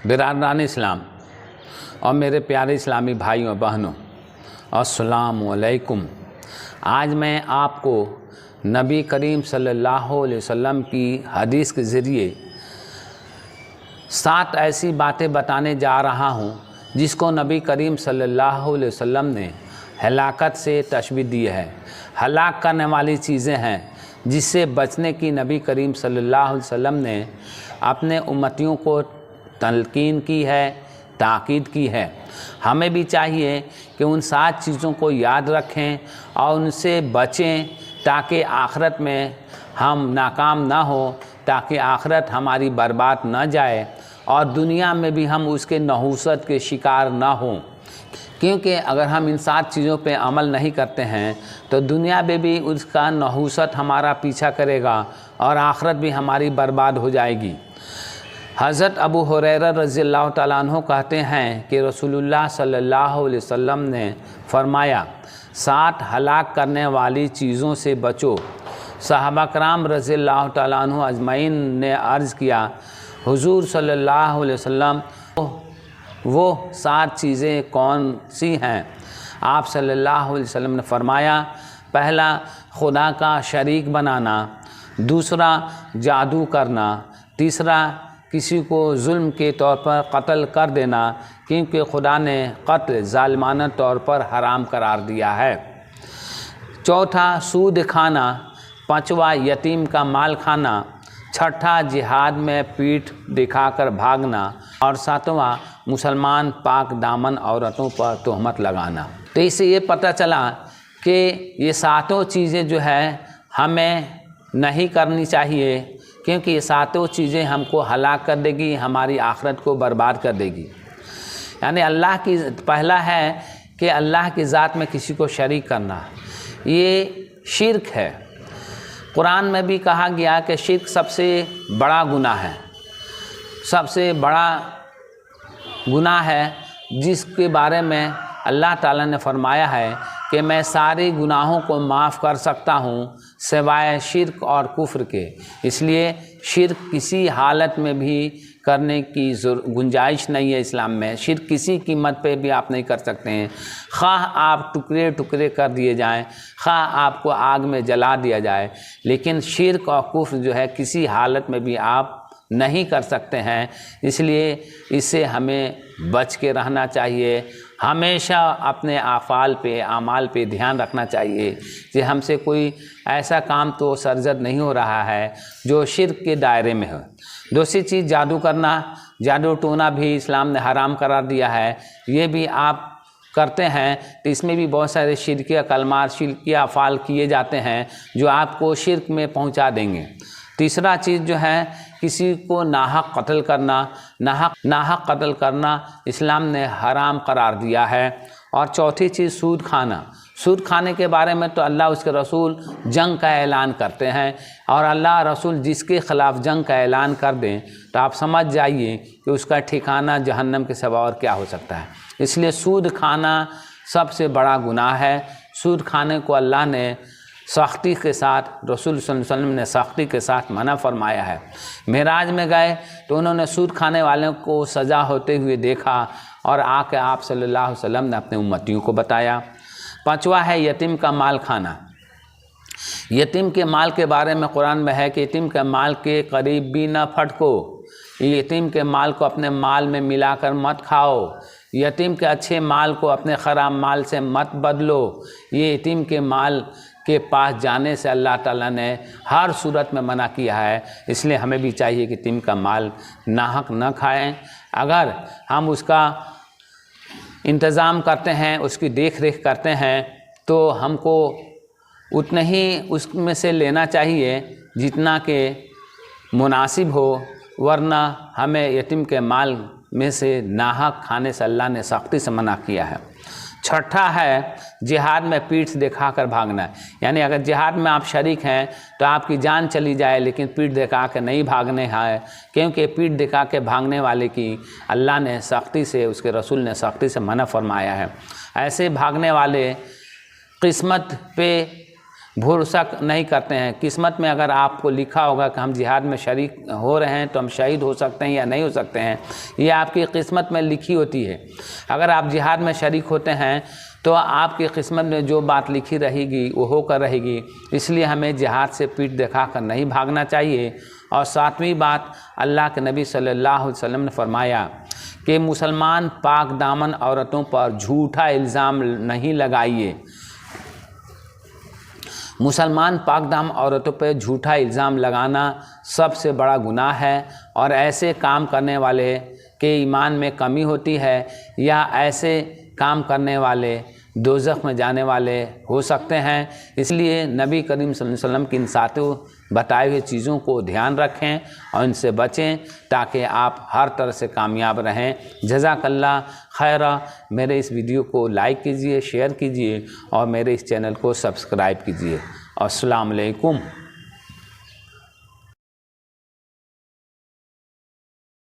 बिरादरान इस्लाम और मेरे प्यारे इस्लामी भाइयों बहनों, अस्सलाम वालेकुम। आज मैं आपको नबी करीम सल्लल्लाहु अलैहि वसल्लम की हदीस के ज़रिए 7 ऐसी बातें बताने जा रहा हूँ जिसको नबी करीम सल्लल्लाहु अलैहि वसल्लम ने हलाकत से तशबीह दी है। हलाक करने वाली चीज़ें हैं जिससे बचने की नबी करीम सल्लल्लाहु अलैहि वसल्लम ने अपने उम्मतियों को तलकीन की है, ताकीद की है। हमें भी चाहिए कि उन 7 चीज़ों को याद रखें और उनसे बचें ताकि आखिरत में हम नाकाम ना हो, ताकि आखिरत हमारी बर्बाद न जाए और दुनिया में भी हम उसके नहूसत के शिकार ना हों। क्योंकि अगर हम इन 7 चीज़ों पे अमल नहीं करते हैं तो दुनिया में भी उसका नहूसत हमारा पीछा करेगा और आखिरत भी हमारी बर्बाद हो जाएगी। हज़रत अबू हुरैरा रज़ियल्लाहु ताला अन्हु कहते हैं कि रसूलुल्लाह सल्लल्लाहु अलैहि वसल्लम ने फरमाया, 7 हलाक करने वाली चीज़ों से बचो। सहाबा कराम रज़ियल्लाहु ताला अन्हु अजमईन ने अर्ज़ किया, हुज़ूर सल्लल्लाहु अलैहि वसल्लम वो 7 चीज़ें कौन सी हैं? आप सल्लल्लाहु अलैहि वसल्लम ने फरमाया, पहला खुदा का शरीक बनाना, दूसरा जादू करना, तीसरा किसी को जुल्म के तौर पर कत्ल कर देना क्योंकि खुदा ने कत्ल ज़ालिमाना तौर पर हराम करार दिया है, चौथा सूद खाना, पाँचवा यतीम का माल खाना, छठा जिहाद में पीठ दिखाकर भागना और सातवां मुसलमान पाक दामन औरतों पर तोहमत लगाना। तो इससे ये पता चला कि ये 7 चीज़ें जो है हमें नहीं करनी चाहिए क्योंकि ये 7 चीज़ें हमको हलाक कर देगी, हमारी आखिरत को बर्बाद कर देगी। यानी अल्लाह की पहला है कि अल्लाह की ज़ात में किसी को शरीक करना, ये शिर्क है। कुरान में भी कहा गया कि शिर्क सबसे बड़ा गुनाह है, सबसे बड़ा गुनाह है जिसके बारे में अल्लाह ताला ने फरमाया है कि मैं सारे गुनाहों को माफ़ कर सकता हूँ सिवाय शिर्क और कुफ्र के। इसलिए शिर्क किसी हालत में भी करने की गुंजाइश नहीं है इस्लाम में। शिर्क किसी कीमत पे भी आप नहीं कर सकते हैं, ख़्वाह आप टुकड़े टुकड़े कर दिए जाएं, ख़्वाह आपको आग में जला दिया जाए, लेकिन शिर्क और कुफ्र जो है किसी हालत में भी आप नहीं कर सकते हैं। इसलिए इससे हमें बच के रहना चाहिए। हमेशा अपने आमाल पे ध्यान रखना चाहिए कि हमसे कोई ऐसा काम तो सरजद नहीं हो रहा है जो शिर्क के दायरे में हो। दूसरी चीज़ जादू करना, जादू टोना भी इस्लाम ने हराम करार दिया है। ये भी आप करते हैं तो इसमें भी बहुत सारे शिरकिया कलमात, शिरकिया अफ़ाल किए जाते हैं जो आपको शिर्क में पहुंचा देंगे। तीसरा चीज़ जो है किसी को नाहक कत्ल करना, नाहक कत्ल करना इस्लाम ने हराम करार दिया है। और चौथी चीज़ सूद खाना। सूद खाने के बारे में तो अल्लाह उसके रसूल जंग का ऐलान करते हैं और अल्लाह रसूल जिसके ख़िलाफ़ जंग का ऐलान कर दें तो आप समझ जाइए कि उसका ठिकाना जहन्नम के सिवा और क्या हो सकता है। इसलिए सूद खाना सबसे बड़ा गुनाह है। सूद खाने को अल्लाह ने सख्ती के साथ, रसूल सल्लल्लाहु अलैहि वसल्लम ने सख्ती के साथ मना फरमाया है। मेराज में गए तो उन्होंने सूद खाने वालों को सज़ा होते हुए देखा और आके आप सल्लल्लाहु अलैहि वसल्लम ने अपने उम्मतियों को बताया। 5वां है यतीम का माल खाना। यतीम के माल के बारे में कुरान में है कि यतीम के माल के करीब भी न फटको, यतीम के माल को अपने माल में मिलाकर मत खाओ, यतीम के अच्छे माल को अपने ख़राब माल से मत बदलो। ये यतीम के माल के पास जाने से अल्लाह ताला ने हर सूरत में मना किया है। इसलिए हमें भी चाहिए कि यतीम का माल नाहक न खाएं। अगर हम उसका इंतज़ाम करते हैं, उसकी देख रेख करते हैं तो हमको उतना ही उसमें से लेना चाहिए जितना कि मुनासिब हो, वरना हमें यतीम के माल में से नाहक खाने से अल्लाह ने सख्ती से मना किया है। छठा है जिहाद में पीठ दिखाकर भागना। यानी अगर जिहाद में आप शरीक हैं तो आपकी जान चली जाए लेकिन पीठ दिखा के नहीं भागने हैं, क्योंकि पीठ दिखा के भागने वाले की अल्लाह ने सख्ती से, उसके रसूल ने सख्ती से मना फरमाया है। ऐसे भागने वाले किस्मत पे भरोसा नहीं करते हैं। किस्मत में अगर आपको लिखा होगा कि हम जिहाद में शरीक हो रहे हैं तो हम शहीद हो सकते हैं या नहीं हो सकते हैं, ये आपकी किस्मत में लिखी होती है। अगर आप जिहाद में शरीक होते हैं तो आपकी किस्मत में जो बात लिखी रहेगी वो होकर रहेगी। इसलिए हमें जिहाद से पीठ दिखाकर नहीं भागना चाहिए। और सातवीं बात, अल्लाह के नबी सल्लल्लाहु अलैहि वसल्लम ने फरमाया कि मुसलमान पाक दामन औरतों पर झूठा इल्ज़ाम नहीं लगाइए। मुसलमान पाक दामन औरतों पर झूठा इल्ज़ाम लगाना सबसे बड़ा गुनाह है और ऐसे काम करने वाले के ईमान में कमी होती है या ऐसे काम करने वाले दोज़ख में जाने वाले हो सकते हैं। इसलिए नबी करीम सल्लल्लाहु अलैहि वसल्लम की इन सातों बताई हुई चीज़ों को ध्यान रखें और इनसे बचें ताकि आप हर तरह से कामयाब रहें। जज़ाकल्लाह खैरा। मेरे इस वीडियो को लाइक कीजिए, शेयर कीजिए और मेरे इस चैनल को सब्सक्राइब कीजिए। अस्सलाम वालेकुम।